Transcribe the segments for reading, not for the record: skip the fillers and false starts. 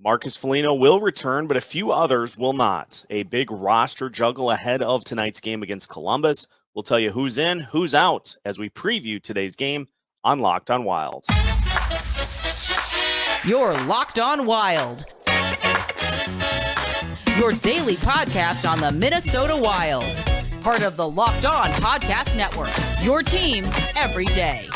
Marcus Foligno will return, but a few others will not. A big roster juggle ahead of tonight's game against Columbus. We'll tell you who's in, who's out as we preview today's game on Locked on Wild. You're Locked on Wild, your daily podcast on the Minnesota Wild. Part of the Locked On Podcast Network, your team every day.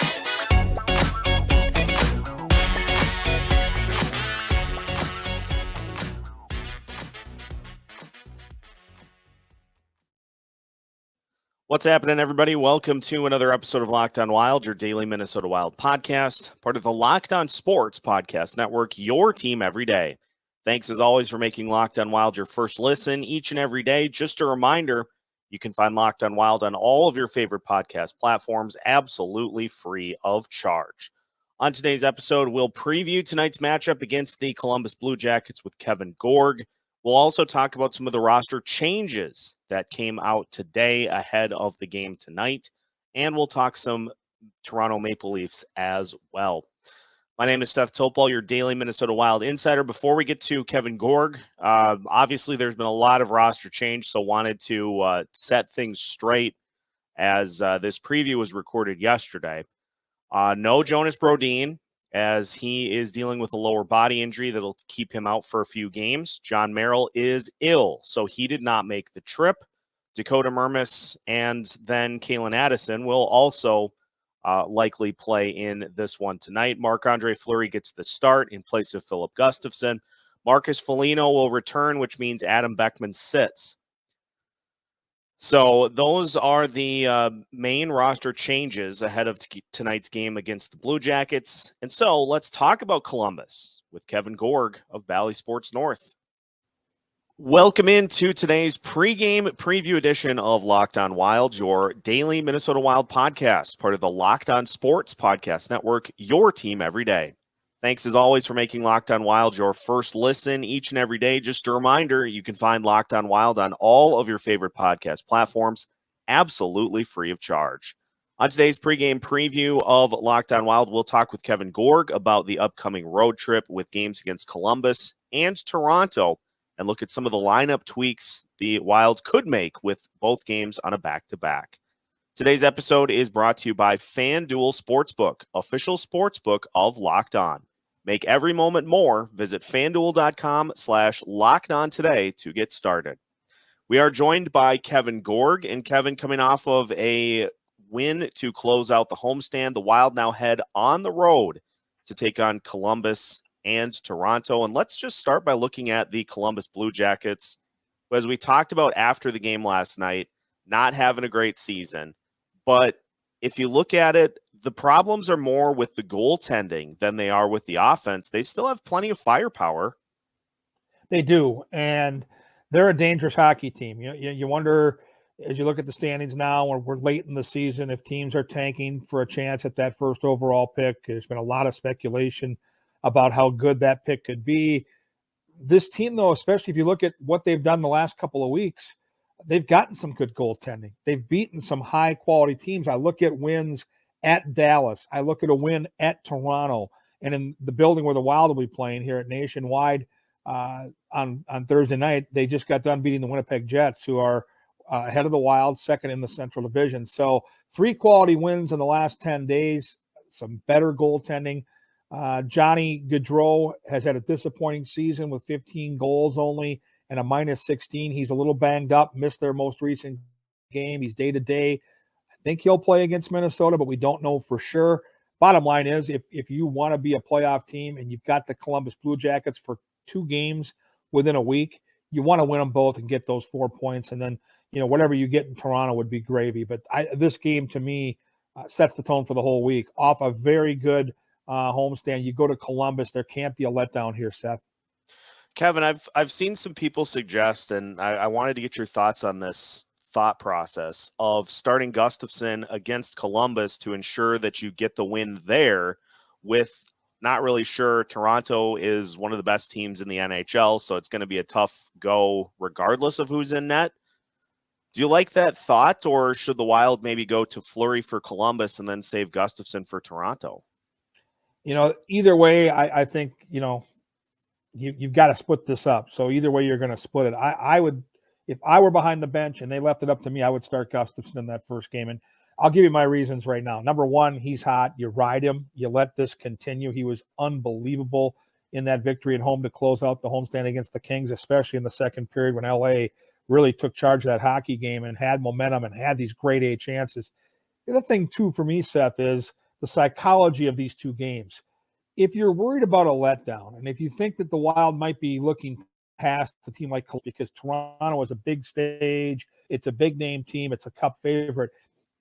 What's happening, everybody? Welcome to another episode of Locked on Wild, your daily Minnesota Wild podcast, part of the Locked on Sports Podcast Network, your team every day. Thanks, as always, for making Locked on Wild your first listen each and every day. Just a reminder, you can find Locked on Wild on all of your favorite podcast platforms, absolutely free of charge. On today's episode, we'll preview tonight's matchup against the Columbus Blue Jackets with Kevin Gorg. We'll also talk about some of the roster changes that came out today ahead of the game tonight, and we'll talk some Toronto Maple Leafs as well. My name is Seth Topol, your daily Minnesota Wild insider. Before we get to Kevin Gorg, obviously there's been a lot of roster change, so wanted to set things straight as this preview was recorded yesterday. No Jonas Brodin, as he is dealing with a lower body injury that'll keep him out for a few games. John Merrill is ill, so he did not make the trip. Dakota Mermis and then Calen Addison will also likely play in this one tonight. Marc-Andre Fleury gets the start in place of Philip Gustafsson. Marcus Foligno will return, which means Adam Beckman sits. So those are the main roster changes ahead of tonight's game against the Blue Jackets. And so let's talk about Columbus with Kevin Gorg of Bally Sports North. Welcome into today's pregame preview edition of Locked on Wild, your daily Minnesota Wild podcast, part of the Locked on Sports Podcast Network, your team every day. Thanks, as always, for making Locked on Wild your first listen each and every day. Just a reminder, you can find Locked on Wild on all of your favorite podcast platforms, absolutely free of charge. On today's pregame preview of Locked on Wild, we'll talk with Kevin Gorg about the upcoming road trip with games against Columbus and Toronto, and look at some of the lineup tweaks the Wild could make with both games on a back-to-back. Today's episode is brought to you by FanDuel Sportsbook, official sportsbook of Locked On. Make every moment more. Visit FanDuel.com/LockedOn today to get started. We are joined by Kevin Gorg, and Kevin, coming off of a win to close out the homestand, the Wild now head on the road to take on Columbus and Toronto. And let's just start by looking at the Columbus Blue Jackets, who, as we talked about after the game last night, not having a great season. But if you look at it, the problems are more with the goaltending than they are with the offense. They still have plenty of firepower. They do, and they're a dangerous hockey team. You wonder, as you look at the standings now, when we're late in the season, if teams are tanking for a chance at that first overall pick. There's been a lot of speculation about how good that pick could be. This team, though, especially if you look at what they've done the last couple of weeks, they've gotten some good goaltending. They've beaten some high-quality teams. I look at wins at Dallas. I look at a win at Toronto. And in the building where the Wild will be playing here at Nationwide on Thursday night, they just got done beating the Winnipeg Jets, who are ahead of the Wild, second in the Central Division. So 3 quality wins in the last 10 days, some better goaltending. Johnny Gaudreau has had a disappointing season with 15 goals only and a -16. He's a little banged up, missed their most recent game. He's day-to-day. I think he'll play against Minnesota, but we don't know for sure. Bottom line is, if you want to be a playoff team and you've got the Columbus Blue Jackets for 2 games within a week, you want to win them both and get those 4 points. And then, whatever you get in Toronto would be gravy. But this game, to me, sets the tone for the whole week. Off a very good homestand, you go to Columbus, there can't be a letdown here, Seth. Kevin, I've seen some people suggest, and I wanted to get your thoughts on this thought process of starting Gustafsson against Columbus to ensure that you get the win there, with not really sure. Toronto is one of the best teams in the NHL, so it's going to be a tough go regardless of who's in net. Do you like that thought, or should the Wild maybe go to Fleury for Columbus and then save Gustafsson for Toronto? Either way, I think, you've got to split this up. So either way, you're going to split it. I would, if I were behind the bench and they left it up to me, I would start Gustafsson in that first game. And I'll give you my reasons right now. Number one, he's hot. You ride him. You let this continue. He was unbelievable in that victory at home to close out the homestand against the Kings, especially in the second period when LA really took charge of that hockey game and had momentum and had these grade A chances. The other thing, too, for me, Seth, is the psychology of these two games. If you're worried about a letdown, and if you think that the Wild might be looking past a team like Columbus, because Toronto is a big stage, it's a big name team, it's a cup favorite,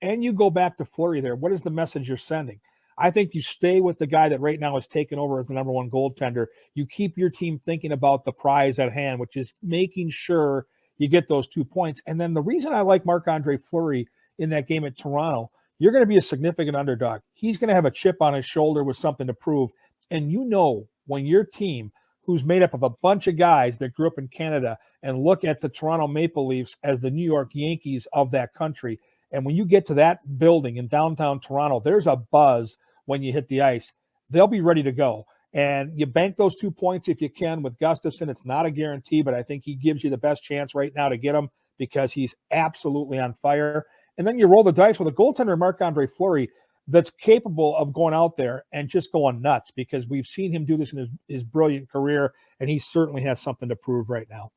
and you go back to Fleury there, what is the message you're sending? I think you stay with the guy that right now is taken over as the number one goaltender. You keep your team thinking about the prize at hand, which is making sure you get those 2 points. And then the reason I like Marc-Andre Fleury in that game at Toronto, you're going to be a significant underdog. He's going to have a chip on his shoulder with something to prove. And you know, when your team, who's made up of a bunch of guys that grew up in Canada and look at the Toronto Maple Leafs as the New York Yankees of that country, and when you get to that building in downtown Toronto, there's a buzz when you hit the ice. They'll be ready to go. And you bank those 2 points if you can with Gustafsson. It's not a guarantee, but I think he gives you the best chance right now to get him because he's absolutely on fire. And then you roll the dice with a goaltender, Marc-Andre Fleury, that's capable of going out there and just going nuts, because we've seen him do this in his brilliant career, and he certainly has something to prove right now.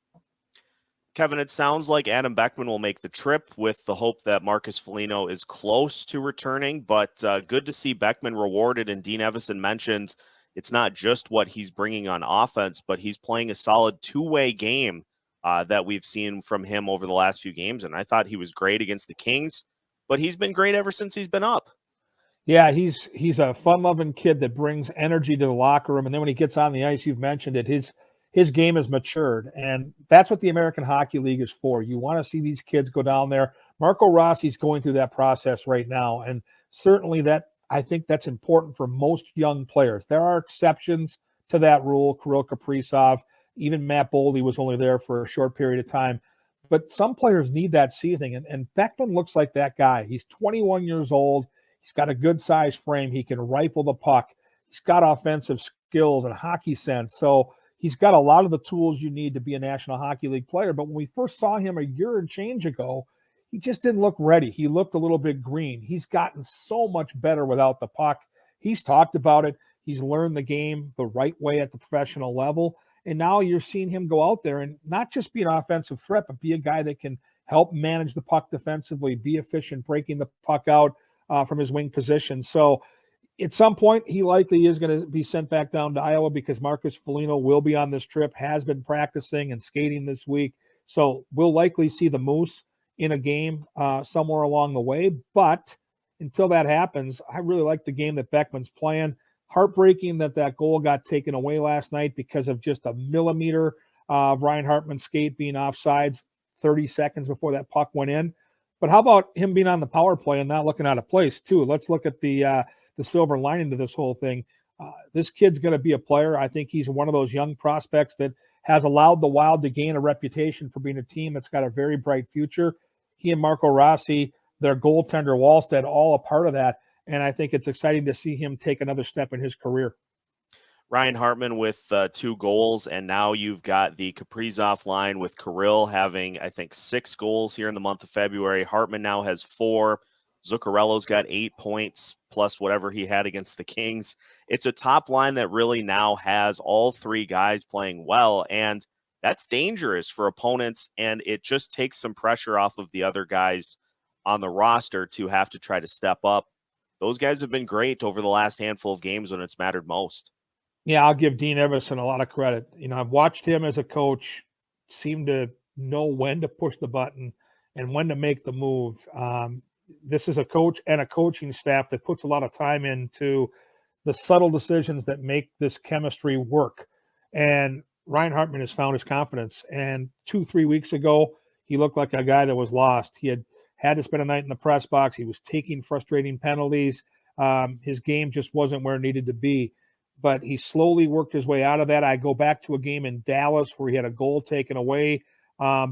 Kevin, it sounds like Adam Beckman will make the trip with the hope that Marcus Foligno is close to returning, but good to see Beckman rewarded. And Dean Evison mentioned it's not just what he's bringing on offense, but he's playing a solid two-way game that we've seen from him over the last few games. And I thought he was great against the Kings, but he's been great ever since he's been up. Yeah, he's a fun-loving kid that brings energy to the locker room. And then when he gets on the ice, you've mentioned it, his game has matured. And that's what the American Hockey League is for. You want to see these kids go down there. Marco Rossi's going through that process right now. And certainly I think that's important for most young players. There are exceptions to that rule. Kirill Kaprizov, even Matt Boldy was only there for a short period of time. But some players need that seasoning. And Beckman looks like that guy. He's 21 years old. He's got a good size frame. He can rifle the puck. He's got offensive skills and hockey sense. So he's got a lot of the tools you need to be a National Hockey League player. But when we first saw him a year and change ago, he just didn't look ready. He looked a little bit green. He's gotten so much better without the puck. He's talked about it. He's learned the game the right way at the professional level. And now you're seeing him go out there and not just be an offensive threat, but be a guy that can help manage the puck defensively, be efficient, breaking the puck out from his wing position. So at some point, he likely is going to be sent back down to Iowa because Marcus Foligno will be on this trip, has been practicing and skating this week. So we'll likely see the Moose in a game somewhere along the way. But until that happens, I really like the game that Beckman's playing. Heartbreaking that goal got taken away last night because of just a millimeter of Ryan Hartman's skate being offsides 30 seconds before that puck went in. But how about him being on the power play and not looking out of place, too? Let's look at the silver lining to this whole thing. This kid's going to be a player. I think he's one of those young prospects that has allowed the Wild to gain a reputation for being a team that's got a very bright future. He and Marco Rossi, their goaltender Wallstead, all a part of that. And I think it's exciting to see him take another step in his career. Ryan Hartman with 2 goals, and now you've got the Kaprizov line with Kirill having, I think, 6 goals here in the month of February. Hartman now has 4. Zuccarello's got 8 points plus whatever he had against the Kings. It's a top line that really now has all 3 guys playing well, and that's dangerous for opponents, and it just takes some pressure off of the other guys on the roster to have to try to step up. Those guys have been great over the last handful of games when it's mattered most. Yeah, I'll give Dean Evison a lot of credit. I've watched him as a coach seem to know when to push the button and when to make the move. This is a coach and a coaching staff that puts a lot of time into the subtle decisions that make this chemistry work. And Ryan Hartman has found his confidence. And 2-3 weeks ago, he looked like a guy that was lost. He had to spend a night in the press box. He was taking frustrating penalties. His game just wasn't where it needed to be. But he slowly worked his way out of that. I go back to a game in Dallas where he had a goal taken away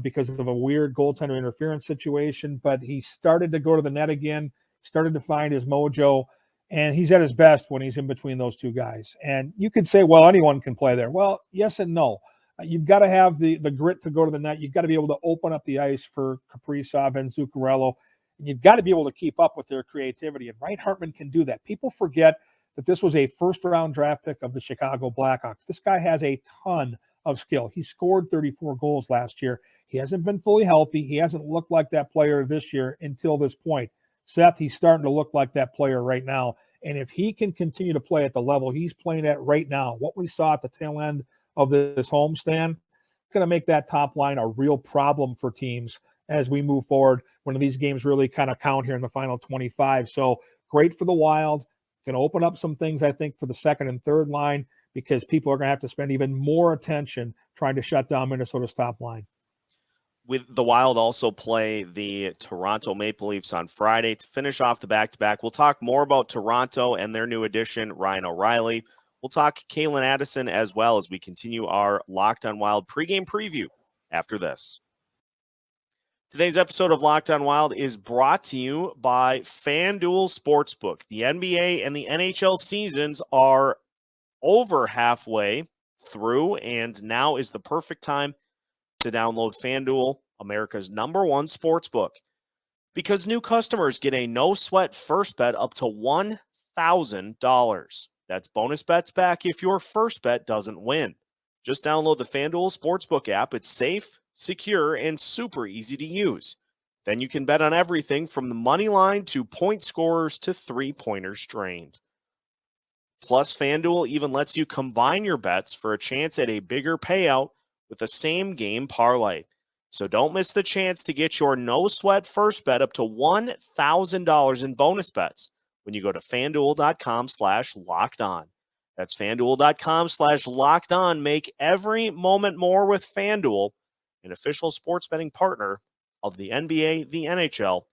because of a weird goaltender interference situation. But he started to go to the net again, started to find his mojo. And he's at his best when he's in between those two guys. And you could say, well, anyone can play there. Well, yes and no. You've got to have the grit to go to the net. You've got to be able to open up the ice for Kaprizov and Zuccarello. And you've got to be able to keep up with their creativity. And Ryan Hartman can do that. People forget that this was a first-round draft pick of the Chicago Blackhawks. This guy has a ton of skill. He scored 34 goals last year. He hasn't been fully healthy. He hasn't looked like that player this year until this point. Seth, he's starting to look like that player right now. And if he can continue to play at the level he's playing at right now, what we saw at the tail end of this homestand, it's going to make that top line a real problem for teams as we move forward when these games really kind of count here in the final 25. So great for the Wild. Going to open up some things, I think, for the second and third line because people are going to have to spend even more attention trying to shut down Minnesota's top line. With the Wild also play the Toronto Maple Leafs on Friday to finish off the back-to-back. We'll talk more about Toronto and their new addition, Ryan O'Reilly. We'll talk Calen Addison as well as we continue our Locked on Wild pregame preview after this. Today's episode of Locked on Wild is brought to you by FanDuel Sportsbook. The NBA and the NHL seasons are over halfway through, and now is the perfect time to download FanDuel, America's #1 sportsbook, because new customers get a no-sweat first bet up to $1,000. That's bonus bets back if your first bet doesn't win. Just download the FanDuel Sportsbook app. It's safe, secure, and super easy to use. Then you can bet on everything from the money line to point scorers to three-pointers drained. Plus, FanDuel even lets you combine your bets for a chance at a bigger payout with a same-game parlay. So don't miss the chance to get your no-sweat first bet up to $1,000 in bonus bets when you go to FanDuel.com/lockedon. That's FanDuel.com/lockedon. Make every moment more with FanDuel, an official sports betting partner of the NBA, the NHL,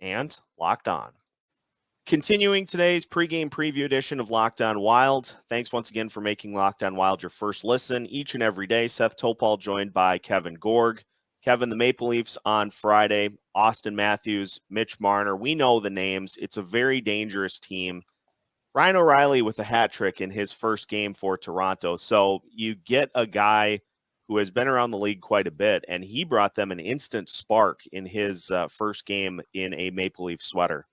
and Locked On. Continuing today's pregame preview edition of Locked On Wild. Thanks once again for making Locked On Wild your first listen each and every day. Seth Topal joined by Kevin Gorg. Kevin, the Maple Leafs on Friday, Austin Matthews, Mitch Marner. We know the names. It's a very dangerous team. Ryan O'Reilly with a hat trick in his first game for Toronto. So you get a guy who has been around the league quite a bit, and he brought them an instant spark in his first game in a Maple Leaf sweater.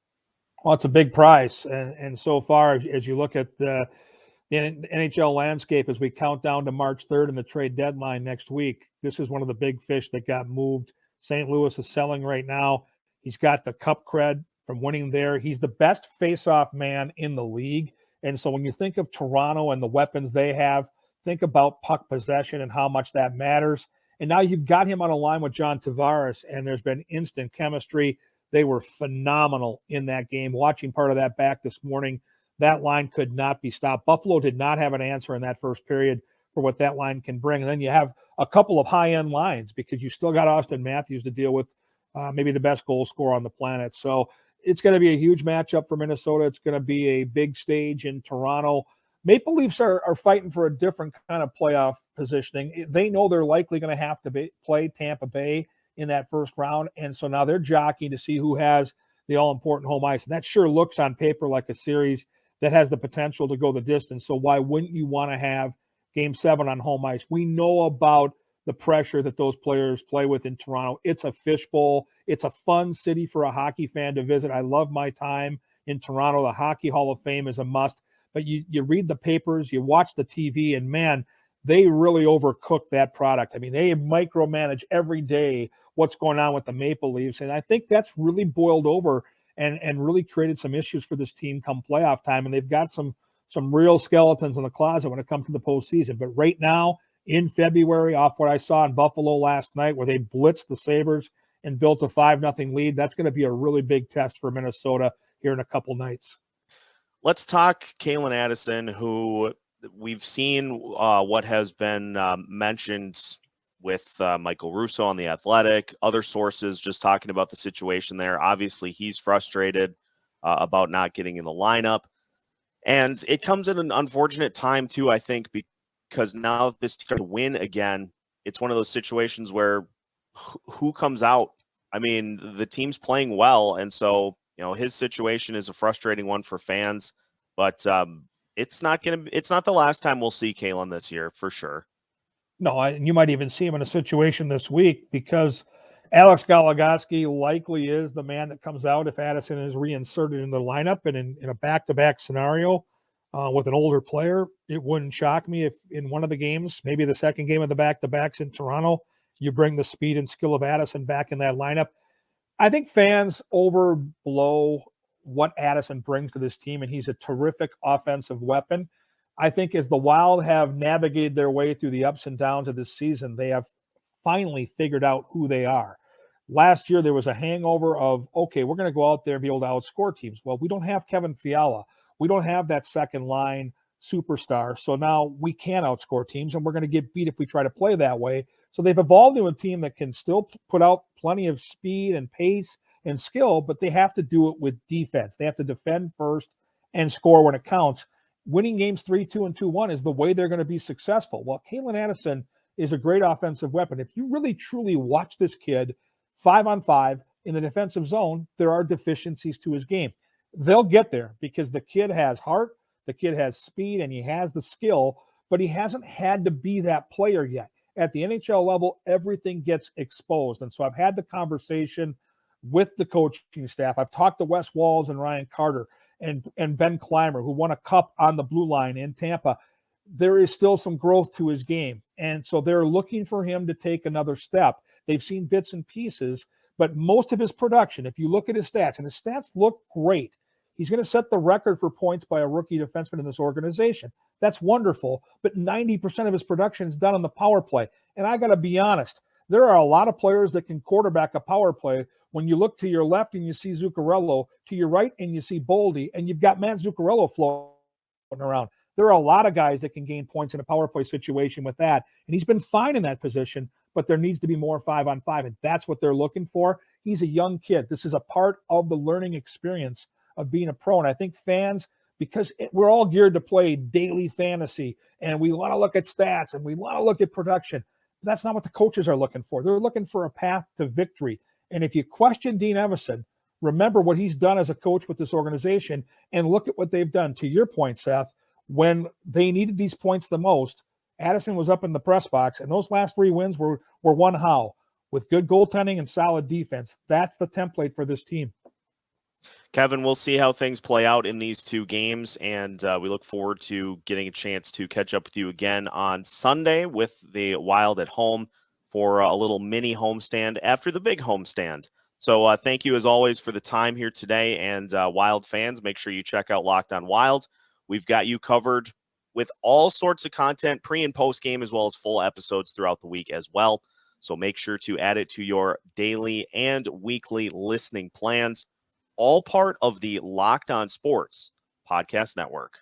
Well, it's a big prize. And so far, as you look at the NHL landscape as we count down to March 3rd and the trade deadline next week, this is one of the big fish that got moved. St. Louis is selling right now. He's got the cup cred from winning there. He's the best face-off man in the league. And so when you think of Toronto and the weapons they have, think about puck possession and how much that matters. And now you've got him on a line with John Tavares, and there's been instant chemistry. They were phenomenal in that game. Watching part of that back this morning, that line could not be stopped. Buffalo did not have an answer in that first period for what that line can bring. And then you have a couple of high-end lines because you still got Austin Matthews to deal with, maybe the best goal scorer on the planet. So it's going to be a huge matchup for Minnesota. It's going to be a big stage in Toronto. Maple Leafs are fighting for a different kind of playoff positioning. They know they're likely going to have to play Tampa Bay in that first round. And so now they're jockeying to see who has the all-important home ice. And that sure looks on paper like a series that has the potential to go the distance. So why wouldn't you want to have Game 7 on home ice? We know about the pressure that those players play with in Toronto. It's a fishbowl. It's a fun city for a hockey fan to visit. I love my time in Toronto. The Hockey Hall of Fame is a must. But you read the papers, you watch the TV, and man, they really overcook that product. I mean, they micromanage every day what's going on with the Maple Leafs. And I think that's really boiled over and really created some issues for this team come playoff time. And they've got some real skeletons in the closet when it comes to the postseason. But right now, in February, off what I saw in Buffalo last night, where they blitzed the Sabres and built a 5-0 lead, that's going to be a really big test for Minnesota here in a couple nights. Let's talk Calen Addison, who we've seen what has been mentioned with Michael Russo on The Athletic, other sources just talking about the situation there. Obviously, he's frustrated about not getting in the lineup. And it comes at an unfortunate time, too, I think, because now that this team starts to win again, it's one of those situations where who comes out? I mean, the team's playing well, and so his situation is a frustrating one for fans. but it's not the last time we'll see Calen this year for sure. No, and you might even see him in a situation this week because Alex Goligoski likely is the man that comes out if Addison is reinserted in the lineup and in a back-to-back scenario with an older player. It wouldn't shock me if in one of the games, maybe the second game of the back-to-backs in Toronto, you bring the speed and skill of Addison back in that lineup. I think fans overblow what Addison brings to this team, and he's a terrific offensive weapon. I think as the Wild have navigated their way through the ups and downs of this season, they have finally figured out who they are. Last year, there was a hangover of, okay, we're going to go out there and be able to outscore teams. Well, we don't have Kevin Fiala. We don't have that second line superstar. So now we can outscore teams, and we're going to get beat if we try to play that way. So they've evolved into a team that can still put out plenty of speed and pace and skill, but they have to do it with defense. They have to defend first and score when it counts. Winning games 3-2 and 2-1 is the way they're going to be successful. Well, Calen Addison is a great offensive weapon. If you really truly watch this kid 5-on-5 in the defensive zone, there are deficiencies to his game. They'll get there because the kid has heart, the kid has speed, and he has the skill, but he hasn't had to be that player yet. At the NHL level, everything gets exposed. And so I've had the conversation with the coaching staff. I've talked to Wes Walz and Ryan Carter and Ben Clymer, who won a cup on the blue line in Tampa. There is still some growth to his game. And so they're looking for him to take another step. They've seen bits and pieces, but most of his production, if you look at his stats, and his stats look great, he's going to set the record for points by a rookie defenseman in this organization. That's wonderful, but 90% of his production is done on the power play. And I got to be honest, there are a lot of players that can quarterback a power play. When you look to your left and you see Zuccarello, to your right and you see Boldy, and you've got Matt Zuccarello floating around. There are a lot of guys that can gain points in a power play situation with that. And he's been fine in that position, but there needs to be more 5-on-5, and that's what they're looking for. He's a young kid. This is a part of the learning experience of being a pro. And I think fans, because we're all geared to play daily fantasy, and we want to look at stats and we want to look at production. That's not what the coaches are looking for. They're looking for a path to victory. And if you question Dean Evason, remember what he's done as a coach with this organization and look at what they've done. To your point, Seth, when they needed these points the most, Addison was up in the press box, and those last 3 wins were won how? With good goaltending and solid defense. That's the template for this team. Kevin, we'll see how things play out in these 2 games, and we look forward to getting a chance to catch up with you again on Sunday with the Wild at home for a little mini homestand after the big homestand. So thank you, as always, for the time here today, and Wild fans, make sure you check out Locked on Wild. We've got you covered with all sorts of content, pre- and post-game, as well as full episodes throughout the week as well. So make sure to add it to your daily and weekly listening plans. All part of the Locked on Sports Podcast Network.